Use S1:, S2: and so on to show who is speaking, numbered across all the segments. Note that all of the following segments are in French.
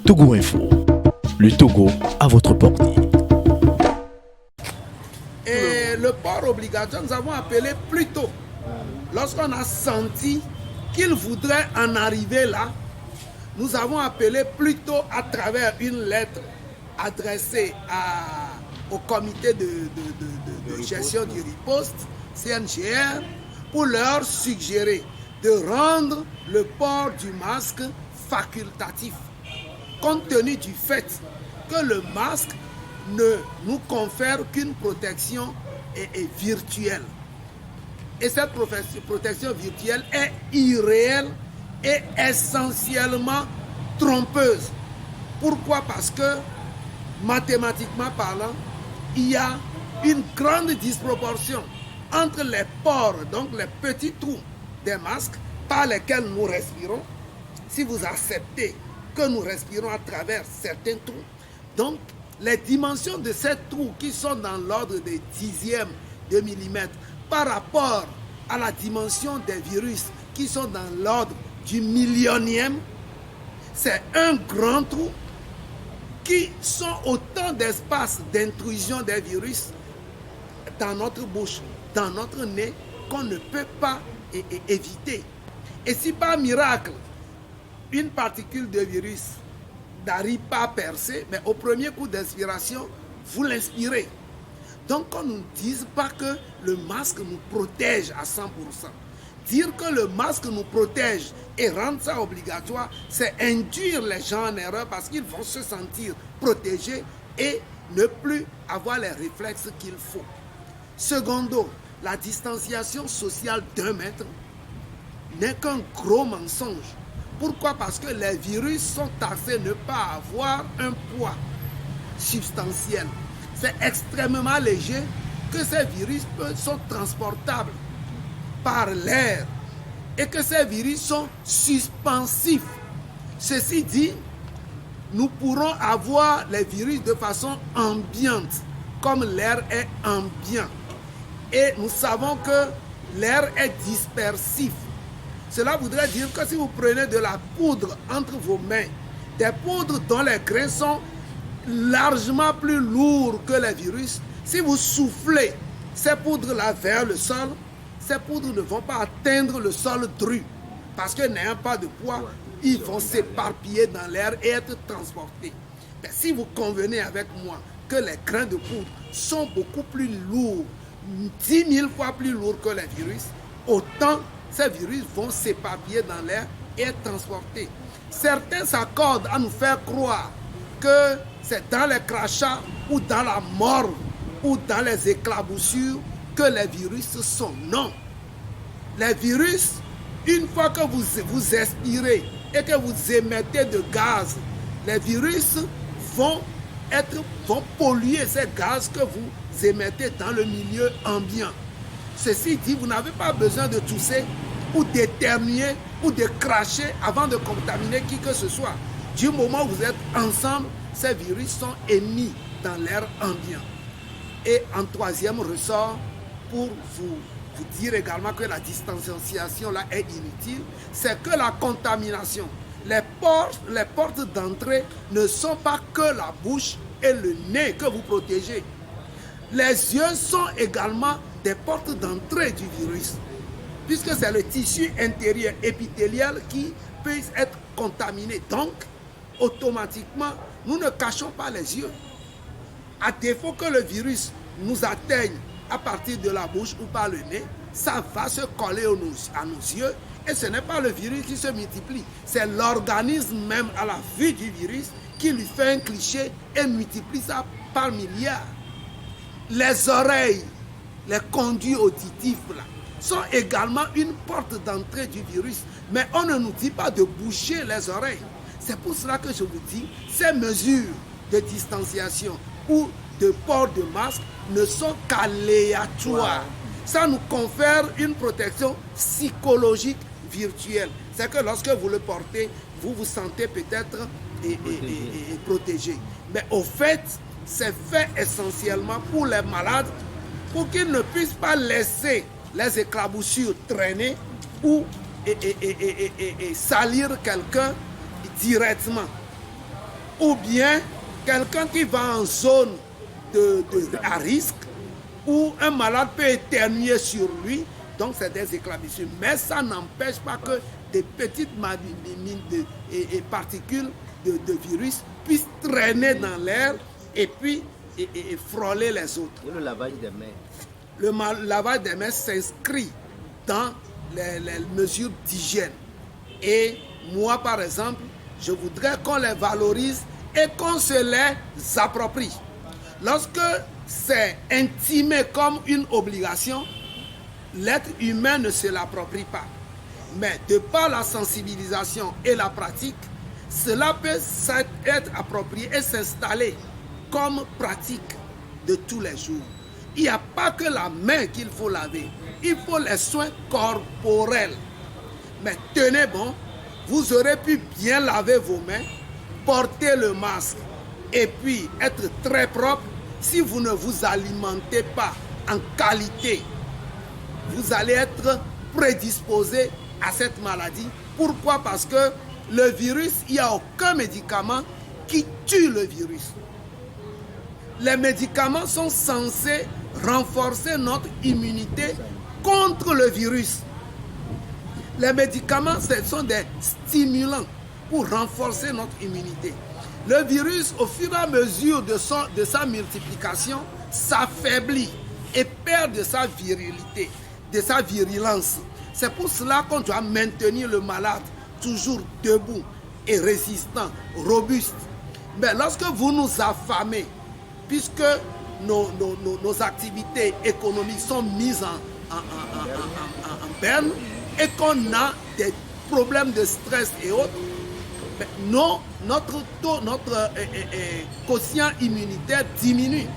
S1: Togo Info, le Togo à votre portée.
S2: Et le port obligatoire, nous avons appelé plus tôt. Lorsqu'on a senti qu'il voudrait en arriver là, nous avons appelé plus tôt à travers une lettre adressée au comité de gestion du riposte, CNGR, pour leur suggérer de rendre le port du masque facultatif, compte tenu du fait que le masque ne nous confère qu'une protection virtuelle. Et cette protection virtuelle est irréelle et essentiellement trompeuse. Pourquoi? Parce que, mathématiquement parlant, il y a une grande disproportion entre les pores, donc les petits trous des masques par lesquels nous respirons. Si vous acceptez que nous respirons à travers certains trous, donc les dimensions de ces trous qui sont dans l'ordre des dixièmes de millimètre par rapport à la dimension des virus qui sont dans l'ordre du millionième, c'est un grand trou qui sont autant d'espaces d'intrusion des virus dans notre bouche, dans notre nez, qu'on ne peut pas éviter. Et si par miracle, une particule de virus n'arrive pas à percer, mais au premier coup d'inspiration, vous l'inspirez. Donc qu'on ne dise pas que le masque nous protège à 100%. Dire que le masque nous protège et rendre ça obligatoire, c'est induire les gens en erreur parce qu'ils vont se sentir protégés et ne plus avoir les réflexes qu'il faut. Secondo, la distanciation sociale d'1 mètre n'est qu'un gros mensonge. Pourquoi? Parce que les virus sont taxés de ne pas avoir un poids substantiel. C'est extrêmement léger que ces virus sont transportables par l'air et que ces virus sont suspensifs. Ceci dit, nous pourrons avoir les virus de façon ambiante, comme l'air est ambiant. Et nous savons que l'air est dispersif. Cela voudrait dire que si vous prenez de la poudre entre vos mains, des poudres dont les grains sont largement plus lourds que les virus, si vous soufflez ces poudres-là vers le sol, ces poudres ne vont pas atteindre le sol dru, parce que n'ayant pas de poids, ils vont s'éparpiller dans l'air et être transportés. Mais si vous convenez avec moi que les grains de poudre sont beaucoup plus lourds, 10 000 fois plus lourds que les virus, autant ces virus vont s'éparpiller dans l'air et être transportés. Certains s'accordent à nous faire croire que c'est dans les crachats ou dans la morve ou dans les éclaboussures que les virus sont. Non. Les virus, une fois que vous expirez et que vous émettez de gaz, les virus vont polluer ces gaz que vous émettez dans le milieu ambiant. Ceci dit, vous n'avez pas besoin de tousser ou d'éternuer ou de cracher avant de contaminer qui que ce soit. Du moment où vous êtes ensemble, ces virus sont émis dans l'air ambiant. Et en troisième ressort, pour vous dire également que la distanciation là est inutile, c'est que la contamination, les portes d'entrée ne sont pas que la bouche et le nez que vous protégez. Les yeux sont également des portes d'entrée du virus, puisque c'est le tissu intérieur épithélial qui peut être contaminé. Donc, automatiquement, nous ne cachons pas les yeux. À défaut que le virus nous atteigne à partir de la bouche ou par le nez, ça va se coller à nos yeux. Et ce n'est pas le virus qui se multiplie, c'est l'organisme même à la vue du virus qui lui fait un cliché et multiplie ça par milliards. Les oreilles, les conduits auditifs là, sont également une porte d'entrée du virus. Mais on ne nous dit pas de boucher les oreilles. C'est pour cela que je vous dis, ces mesures de distanciation ou de port de masque ne sont qu'aléatoires. Ça nous confère une protection psychologique virtuelle. C'est que lorsque vous le portez, vous vous sentez peut-être protégé. Mais au fait, c'est fait essentiellement pour les malades, pour qu'ils ne puissent pas laisser les éclaboussures traîner ou salir quelqu'un directement. ou bien quelqu'un qui va en zone à risque, où un malade peut éternuer sur lui, donc c'est des éclaboussures. Mais ça n'empêche pas que des petites particules de virus puissent traîner dans l'air et puis frôler les autres.
S3: Et le lavage des mains?
S2: Le lavage des mains s'inscrit dans les mesures d'hygiène. Et moi, par exemple, je voudrais qu'on les valorise et qu'on se les approprie. Lorsque c'est intimé comme une obligation, l'être humain ne se l'approprie pas. Mais de par la sensibilisation et la pratique, cela peut être approprié et s'installer comme pratique de tous les jours. Il n'y a pas que la main qu'il faut laver, il faut les soins corporels. Mais tenez bon, vous aurez pu bien laver vos mains, porter le masque et puis être très propre. Si vous ne vous alimentez pas en qualité, vous allez être prédisposé à cette maladie. Pourquoi? Parce que le virus, il n'y a aucun médicament qui tue le virus. Les médicaments sont censés renforcer notre immunité contre le virus. Les médicaments, ce sont des stimulants pour renforcer notre immunité. Le virus, au fur et à mesure de sa multiplication, s'affaiblit et perd de sa virilité, de sa virulence. C'est pour cela qu'on doit maintenir le malade toujours debout et résistant, robuste. Mais lorsque vous nous affamez, puisque nos activités économiques sont mises en berne et qu'on a des problèmes de stress et autres, notre quotient immunitaire diminue.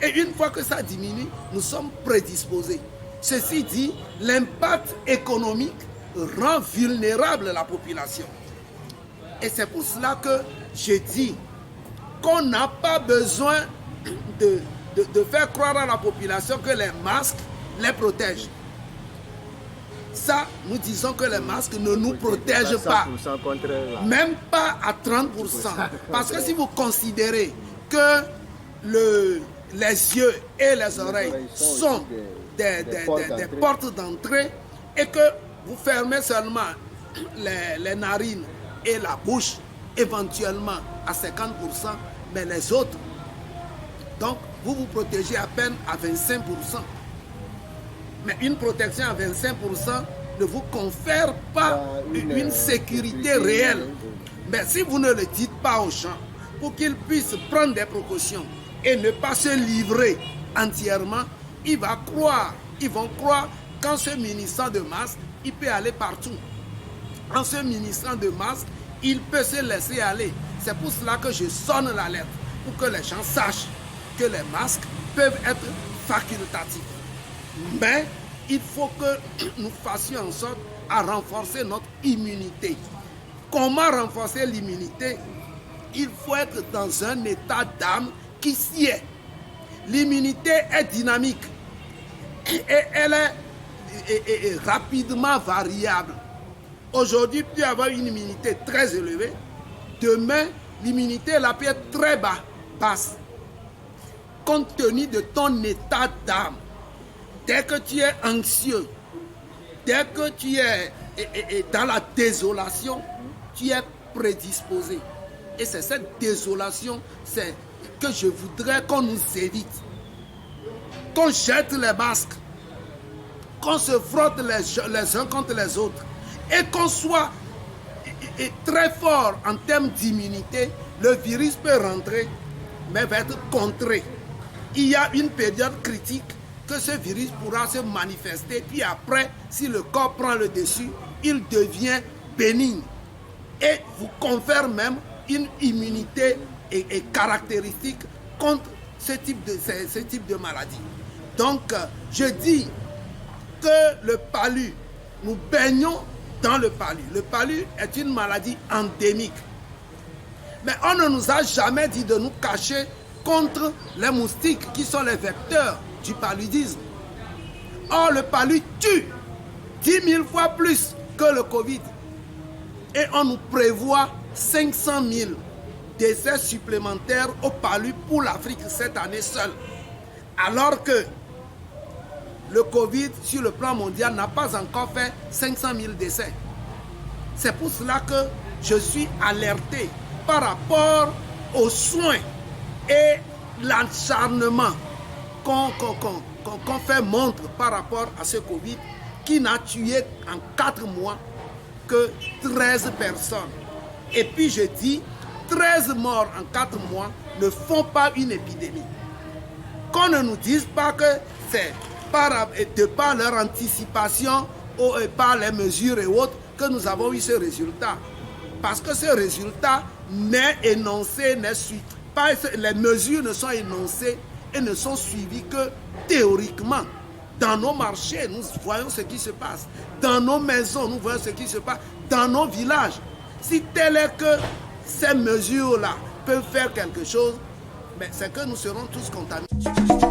S2: Et une fois que ça diminue, nous sommes prédisposés. Ceci dit, l'impact économique rend vulnérable la population. Et c'est pour cela que je dis qu'on n'a pas besoin de faire croire à la population que les masques les protègent. Ça, nous disons que les masques ne nous protègent pas. Même pas à 30%. Parce que si vous considérez que les yeux et les oreilles sont des portes d'entrée et que vous fermez seulement les narines et la bouche, éventuellement à 50%, mais les autres, donc vous vous protégez à peine à 25%. Mais une protection à 25% ne vous confère pas une sécurité réelle. Mais si vous ne le dites pas aux gens, pour qu'ils puissent prendre des précautions et ne pas se livrer entièrement, ils vont croire qu'en se munissant de masque, il peut aller partout. En se munissant de masque, il peut se laisser aller. C'est pour cela que je sonne l'alerte, pour que les gens sachent que les masques peuvent être facultatifs. Mais il faut que nous fassions en sorte à renforcer notre immunité. Comment renforcer l'immunité? Il faut être dans un état d'âme qui sied. L'immunité est dynamique et elle est rapidement variable. Aujourd'hui, tu peux avoir une immunité très élevée. Demain, l'immunité peut être très basse. Compte tenu de ton état d'âme. Dès que tu es anxieux, dès que tu es dans la désolation, tu es prédisposé. Et c'est cette désolation que je voudrais qu'on nous évite. Qu'on jette les masques, qu'on se frotte les uns contre les autres et qu'on soit très fort en termes d'immunité. Le virus peut rentrer, mais va être contré. Il y a une période critique que ce virus pourra se manifester, puis après, si le corps prend le dessus, il devient bénigne et vous confère même une immunité et caractéristique contre ce type de maladie. Donc, je dis que le palu, nous baignons dans le palu. Le palu est une maladie endémique. Mais on ne nous a jamais dit de nous cacher contre les moustiques qui sont les vecteurs du paludisme. Or, le palu tue 10 000 fois plus que le Covid. Et on nous prévoit 500 000 décès supplémentaires au palu pour l'Afrique cette année seule. Alors que le Covid, sur le plan mondial, n'a pas encore fait 500 000 décès. C'est pour cela que je suis alerté par rapport aux soins et l'acharnement qu'on fait montre par rapport à ce Covid qui n'a tué en 4 mois que 13 personnes. Et puis je dis, 13 morts en 4 mois ne font pas une épidémie. Qu'on ne nous dise pas que c'est de par leur anticipation ou par les mesures et autres que nous avons eu ce résultat. Parce que ce résultat n'est énoncé, n'est suivi. Les mesures ne sont énoncées et ne sont suivies que théoriquement. Dans nos marchés, nous voyons ce qui se passe. Dans nos maisons, nous voyons ce qui se passe. Dans nos villages. Si tel est que ces mesures-là peuvent faire quelque chose, mais c'est que nous serons tous contaminés.